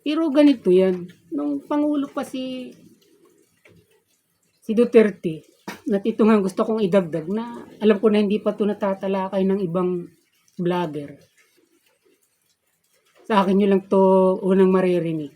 Pero ganito yan. Nung Pangulo pa si Duterte, at ito nga gusto kong idagdag na alam ko na hindi pa ito natatalakay ng ibang vlogger. Sa akin nyo lang to unang maririnig.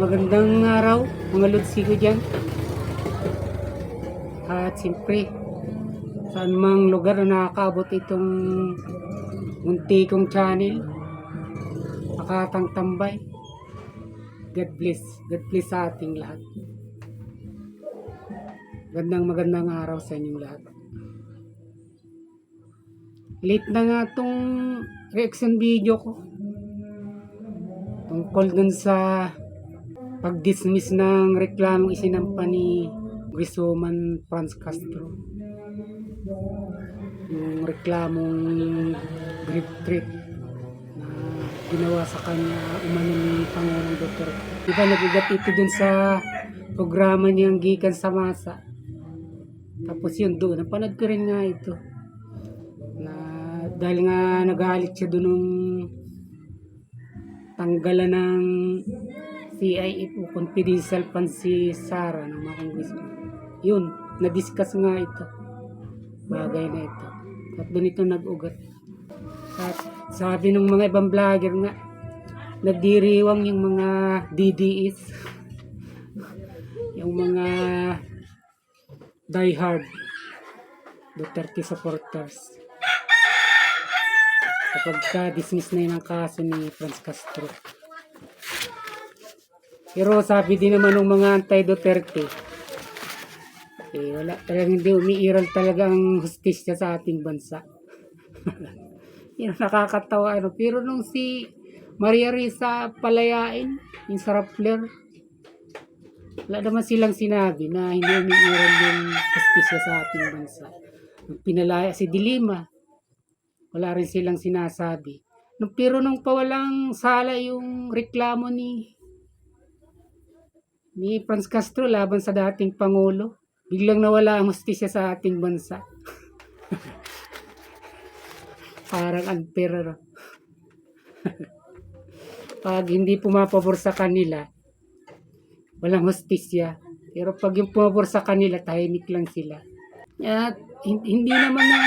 Magandang araw mga lodsi ko dyan. At siyempre, saan mang lugar na nakakaabot itong munti kong channel, makatang tambay. God bless sa ating lahat. Magandang araw sa inyong lahat. Late na nga itong reaction video ko tungkol dun sa pag-dismiss ng reklamong isinampa ni Congresswoman Franz Castro, yung reklamong grip trip na ginawa sa kanya umano ni Pangulong Duterte. Diba nagugat ito dun sa programa niyang Gikan sa Masa. Tapos yun doon, napanood ko rin nga ito na dahil nga nagalit siya doon nung tanggalan ng CIF o confidential fund si Sara ng mga congressman. Yun, na-discuss nga ito. Bagay na ito. At doon ito nag-ugat. At sabi ng mga ibang vlogger nga, nagdiriwang yung mga DDS. Yung mga diehard Duterte supporters. Kapag ka-dismiss na yun ang kaso ni Franz Castro. Pero sabi din naman ng mga anti-Duterte, wala talagang hindi umiiral talaga ang hustisya sa ating bansa. Yun, nakakatawa. Pero nung si Maria Risa palayain, yung sa Rappler, wala naman silang sinabi na hindi umiiral yung hustisya sa ating bansa. Nung pinalaya si Dilima, wala rin silang sinasabi. Pero nung pawalang sala yung reklamo ni Franz Castro laban sa dating Pangulo, biglang nawala ang hustisya sa ating bansa. Parang unfair. Pag hindi pumapabor sa kanila, walang hustisya. Pero pag yung pumapabor sa kanila, tahimik lang sila. At hindi naman na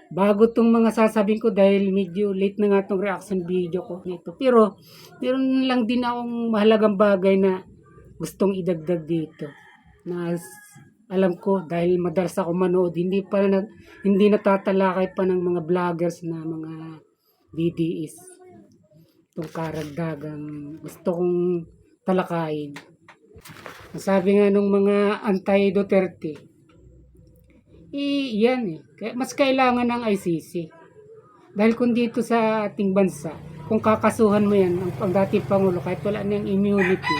bago tong mga sasabihin ko dahil medyo late na nga tong reaction video ko nito. Pero meron lang din akong mahalagang bagay na gustong idagdag dito. Na alam ko dahil madalas ako manood, hindi natatalakay pa ng mga vloggers na mga DDS. Itong karagdagang gusto kong talakayin. Sabi nga nung mga anti-Duterte, yan mas kailangan ng ICC. Dahil kung dito sa ating bansa, kung kakasuhan mo yan, ang dating Pangulo, kahit wala nang immunity,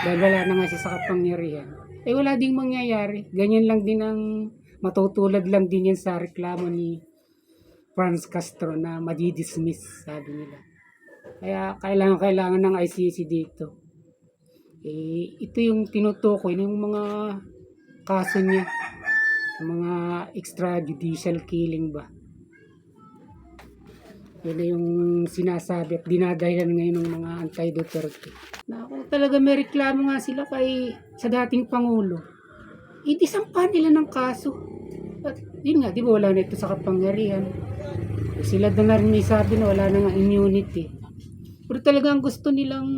dahil wala na nga siya sa kapangyarihan, wala ding mangyayari. Ganyan lang din ang matutulad lang din yan sa reklamo ni Franz Castro na madidismiss, sabi nila. Kaya kailangan ng ICC dito. Ito yung tinutukoy ng mga kaso niya, mga extrajudicial killing ba. Yun na yung sinasabi at dinadahilan ngayon ng mga anti-Duterte. Na kung talaga may reklamo nga sila sa dating Pangulo, itisampa nila ng kaso. At yun nga, di ba wala na ito sa kapangyarihan. Sila na rin may sabi na wala na nga immunity. Pero talagang gusto nilang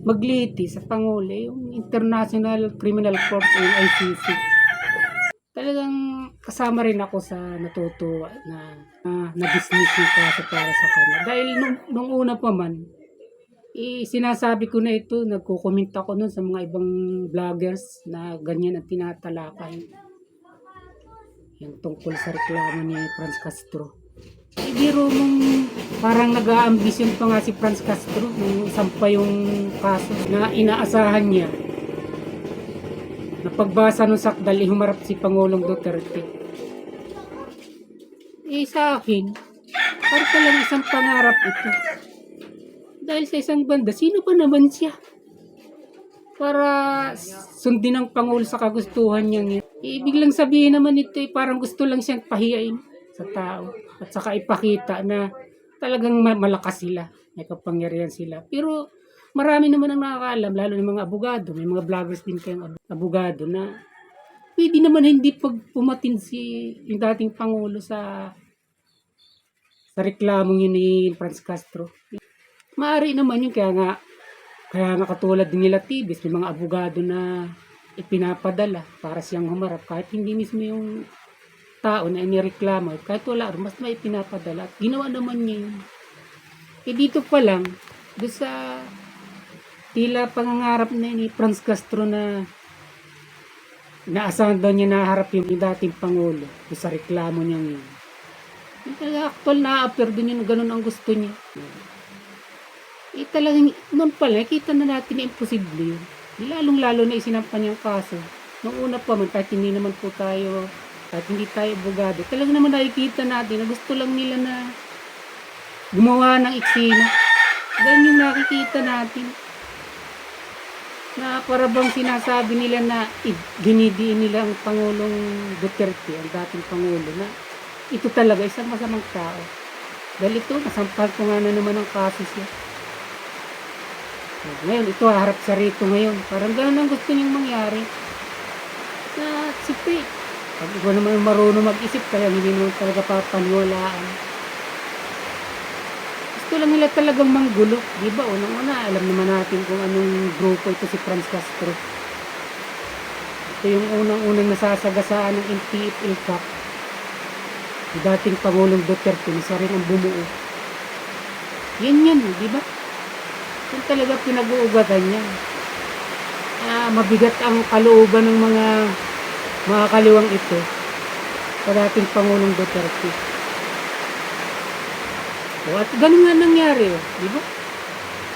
magliti sa Pangulo, yung International Criminal Court o yung ICC. Talagang kasama rin ako sa natutuwa na na-dismiss yung kaso para sa kanya. Dahil nung una pa man, sinasabi ko na ito, nagko-comment ako nun sa mga ibang vloggers na ganyan ang tinatalakay. Yung tungkol sa reklamo ni Franz Castro. Biro mong parang nag-aambisyon pa nga si Franz Castro nung sampa yung kaso na inaasahan niya. Napagbasa ng sakdal, humarap si Pangulong Duterte. Sa akin, Para talagang isang pangarap ito. Dahil sa isang banda, sino ba naman siya? Para sundin ng Pangulo sa kagustuhan niya. Ibig lang sabihin naman ito parang gusto lang siyang pahiyain sa tao. At saka ipakita na talagang malakas sila. May kapangyarihan sila. Pero marami naman ang nakakaalam, lalo ng mga abogado. May mga vloggers din kayong abogado na pwede naman hindi pumatin yung dating Pangulo sa reklamong yun ni Franz Castro. Maaari naman yun, kaya nga katulad din nila Tibis, may mga abogado na ipinapadala para siyang humarap kahit hindi mismo yung tao na inireklamo, kahit wala rin, mas may pinapadala at ginawa naman niya yun. Dito pa lang, doon sa tila pangangarap na ni Franz Castro na naasahan daw niya naharap yung dating Pangulo doon sa reklamo niya yun. Actual na-appear din yun, ganun ang gusto niya. Talagang noon pala, nakita na natin na imposible yun. Lalong-lalo na isinampan niyang kaso. Noong una pa man, kahit hindi naman po tayo, kahit hindi tayo abogado, talagang naman nakikita natin na gusto lang nila na gumawa ng eksena. Ganyan yung nakikita natin. Na para bang sinasabi nila na dinidiin nila ang Pangulong Duterte, ang dating Pangulo, na ito talaga isang masamang tao. Dahil ito, nasampal ko nga na naman ang kaso siya. Ngayon, ito harap sa rito ngayon. Parang gano'n ang gusto niyang mangyari. Na, siyempre, pag ikaw naman marunong mag-isip, kaya hindi naman talaga papaniwalaan. Gusto lang nila talagang manggulo. Diba? Unang-una, alam naman natin kung anong grupo ito si Franz Castro. Ito yung unang-unang nasasagasaan ng NTF-ILCAC. Yung dating Pangulong Duterte, isa rin ang bumuo. Yan, diba? Yung talaga pinag-uugatan niya. Mabigat ang kalooban ng mga kaliwang ito sa dating Pangulong Duterte. At ganun nga nangyari, di ba?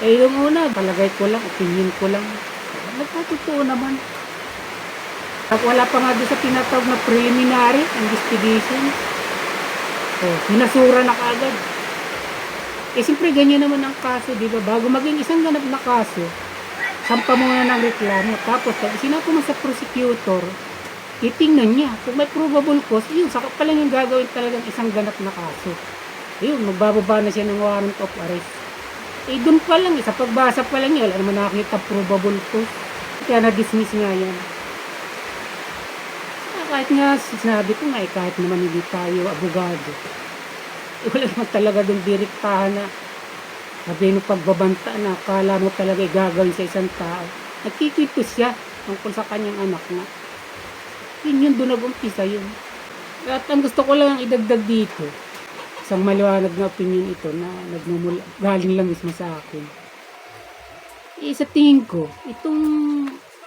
Yung una, palagay ko lang, opinion ko lang. Nagkatotoo naman. Wala pa nga doon sa tinatawag na preliminary investigation. Sinasura na kaagad. Siyempre ganyan naman ang kaso, di ba? Bago maging isang ganap na kaso, sampa muna ng reklamo. Tapos, pag sinapo mo sa prosecutor, titingnan niya. Kung may probable cause, yun, saka pa lang yung gagawin talagang isang ganap na kaso. Yun, magbababa na siya ng warrant of arrest. Doon pa lang, sa pagbasa pa lang niya, wala naman nakakita probable cause. Kaya na-dismiss nga yan. Kahit nga, sinabi ko nga, kahit naman hindi tayo abogado, wala naman talaga doon direktahan na sabi nung pagbabanta na akala mo talaga gagawin sa isang tao. Nagkikito siya tungkol sa kanyang anak na. Yun doon nag-umpisa yun. At ang gusto ko lang idagdag dito, isang maliwanag na opinion ito na galing lang mismo sa akin. Sa tingin ko, itong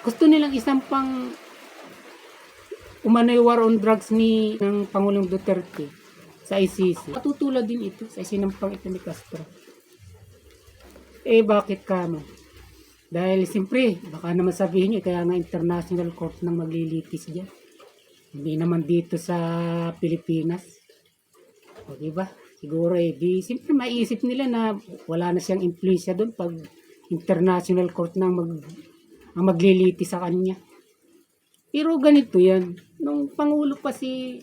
gusto nilang isang pang umano'y war on drugs ng Pangulong Duterte sa ICC. Matutulad din ito sa sinampang ito ni Castro. Bakit kamo? Dahil siyempre, baka naman sabihin nyo, kaya nga international court nang maglilitis dyan. Hindi naman dito sa Pilipinas. O diba? Siguro siyempre maiisip nila na wala na siyang influensya doon pag international court nang maglilitis sa kanya. Pero ganito yan. Nung Pangulo pa si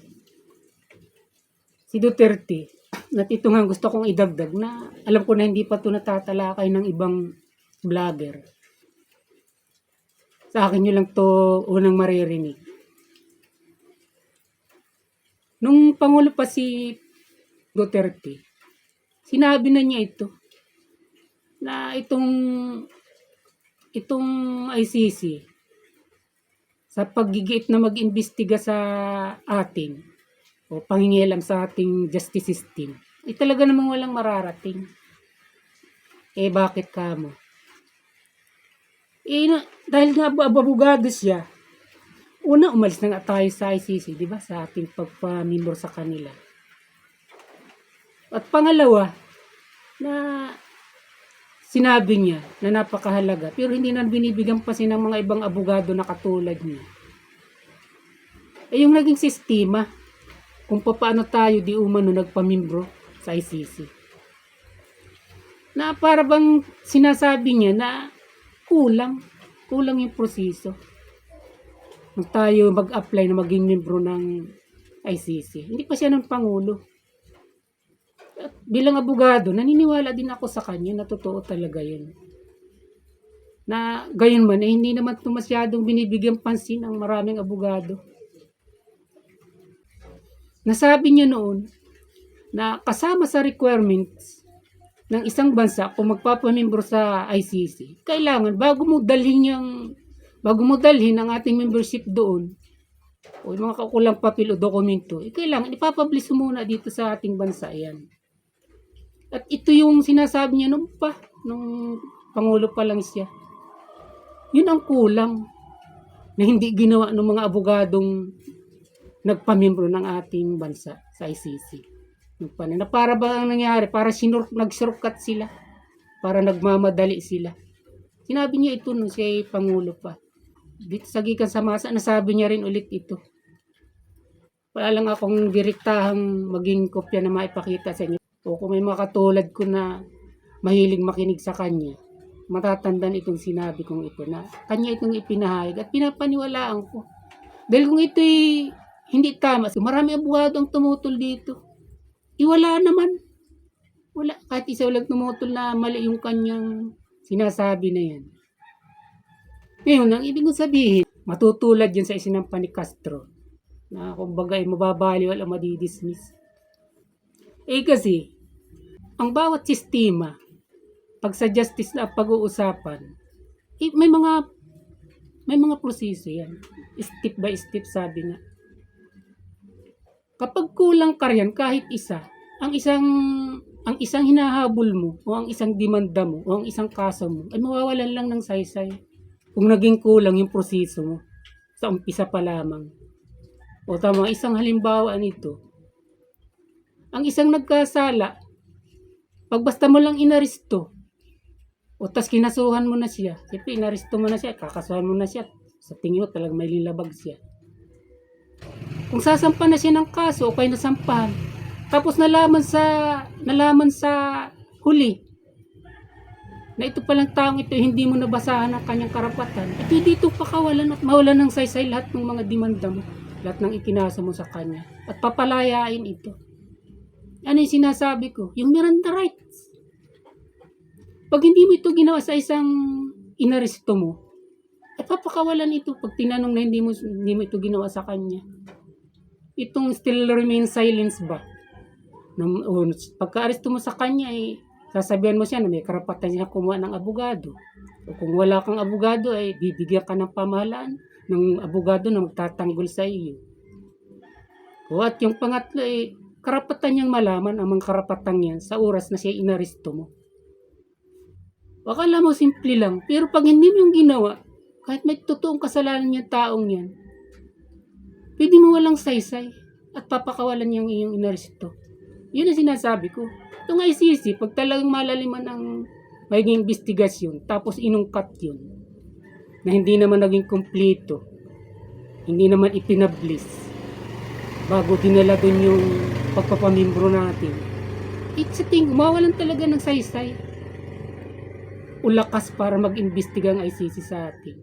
Duterte, at ito nga gusto kong idagdag na alam ko na hindi pa ito natatalakay ng ibang vlogger. Sa akin nyo lang to unang maririnig. Nung Pangulo pa si Duterte, sinabi na niya ito, na itong ICC, sa paggigiit na mag-imbestiga sa atin, o pangingialam sa ating justice system, talaga namang walang mararating. Bakit kamo? Dahil nga abogado siya, una umalis na nga tayo sa ICC, di ba? Sa ating pagpamimbro sa kanila. At pangalawa, na sinabi niya na napakahalaga, pero hindi na binibigyan pa ng mga ibang abogado na katulad niya. Yung naging sistema, kung paano tayo di umano nagpamimbro sa ICC. Na para bang sinasabi niya na kulang yung proseso nung tayo mag-apply na maging membro ng ICC. Hindi pa siya ng Pangulo. At bilang abogado, naniniwala din ako sa kanya na totoo talaga yun. Na gayon man, hindi naman ito masyadong binibigyan pansin ng maraming abogado. Nasabi niya noon na kasama sa requirements ng isang bansa kung magpapamembro sa ICC, kailangan bago mo dalhin ang ating membership doon o yung mga kakulang papel o dokumento, kailangan ipapublish muna dito sa ating bansa yan. At ito yung sinasabi niya nung Pangulo pa lang siya. Yun ang kulang na hindi ginawa ng mga abogadong nagpamembro ng ating bansa sa ICC. Na para ba ang nangyari? Para nag-shortcut sila. Para nagmamadali sila. Sinabi niya ito nung siya Pangulo pa. Dito sa gikan sa masa, nasabi niya rin ulit ito. Wala lang akong direktahang maging kopya na maipakita sa inyo. O kung may mga katulad ko na mahilig makinig sa kanya, matatandaan itong sinabi kong ito na kanya itong ipinahayag at pinapaniwalaan ko. Dahil kung ito'y hindi tama, marami abogado ang tumutol dito. Wala naman. Wala. Kahit isa walang tumutol na mali yung kanyang sinasabi na yan. Ngayon, ang ibig kong sabihin, matutulad yun sa isinampa ni Castro na kumbaga mababaliw o madidismiss. Kasi, ang bawat sistema, pag sa justice na pag-uusapan, may mga proseso yan. Step by step, sabi nga. Kapag kulang ka riyan, kahit isa, ang isang hinahabol mo, o ang isang demanda mo, o ang isang kaso mo, ay mawawalan lang ng saysay. Kung naging kulang yung proseso mo, sa umpisa pa lamang. O tama, isang halimbawa nito, ang isang nagkasala, pag basta mo lang inaresto, o tas kinasuhan mo na siya, siyempre inaresto mo na siya, kakasuhan mo na siya, sa tingin mo talagang may lilabag siya. Kung sasampa na siya ng kaso, o kaya nasampahan, tapos nalaman sa huli, na ito palang taong ito, hindi mo nabasahan ang kanyang karapatan, ito dito pakawalan at mawalan ng saysay lahat ng mga demanda mo, lahat ng ikinaso mo sa kanya, at papalayain ito. Ano yung sinasabi ko? Yung Miranda rights. Pag hindi mo ito ginawa sa isang inaresto mo, at papakawalan ito pag tinanong na hindi mo ito ginawa sa kanya. Itong still remain silence ba? Pagka-aresto mo sa kanya, sasabihan mo siya na may karapatan siya kumuha ng abogado. O kung wala kang abogado, bibigyan ka ng pamahalaan ng abogado na magtatanggol sa iyo. O at yung pangatlo, karapatan niyang malaman ang mga karapatan yan sa oras na siya inaresto mo. Akala mo simple lang, pero pag hindi mo yung ginawa, kahit may totoong kasalanan yung taong yan, pwede mo walang saysay at papakawalan niyang iyong inaresto. Yun ang sinasabi ko. Itong ICC, pag talagang malaliman ang magiging investigasyon, tapos inungkat yun, na hindi naman naging kumpleto, hindi naman ipinablis, bago dinala dun yung pagpapamimbro natin, it's a thing, mawalan talaga ng saysay o lakas para mag-imbestiga ang ICC sa atin.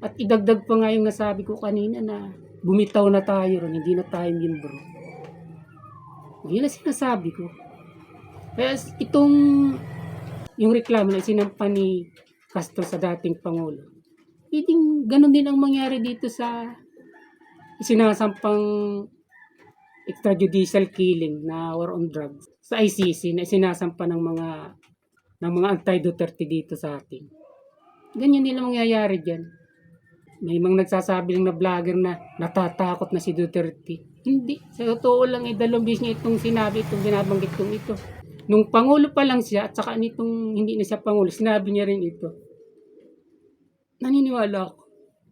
At idagdag pa nga yung nasabi ko kanina na bumitaw na tayo ron, hindi na tayo membro. Yun ang sinasabi ko. Kaya yung reklamo na sinampa ni Castro sa dating Pangulo, pwedeng ganun din ang mangyari dito sa sinasampang extrajudicial killing na war on drugs sa ICC na sinasampa ng mga anti-Duterte dito sa atin. Ganyan din ang mangyayari dyan. May mga nagsasabi lang na vlogger na natatakot na si Duterte. Hindi. Sa totoo lang, dalawang beses niya itong sinabi, itong binabanggit kong ito. Nung Pangulo pa lang siya, at saka nitong hindi na siya Pangulo, sinabi niya rin ito. Naniniwala ako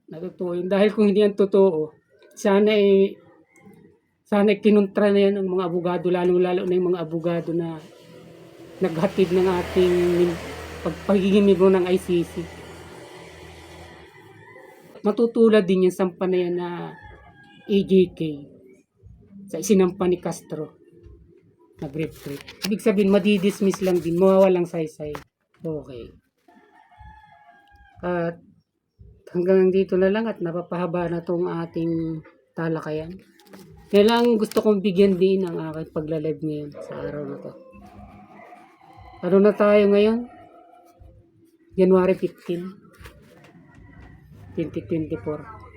na totoo yun. Dahil kung hindi yan totoo, sana kinontra na yan ang mga abogado, lalo na yung mga abogado na naghatid ng ating pagiging membro ng ICC. Matutulad din yung sampa na yan na AJK sa isinampa ni Castro. nag-retreat. Ibig sabihin, madidismiss lang din, mawawalang saysay. Okay. At hanggang dito na lang at napapahaba na tong ating talakayan. Kaya lang gusto kong bigyan din ang aking pagla-live ngayon sa araw na to. Ano na tayo ngayon? January 15, 2024.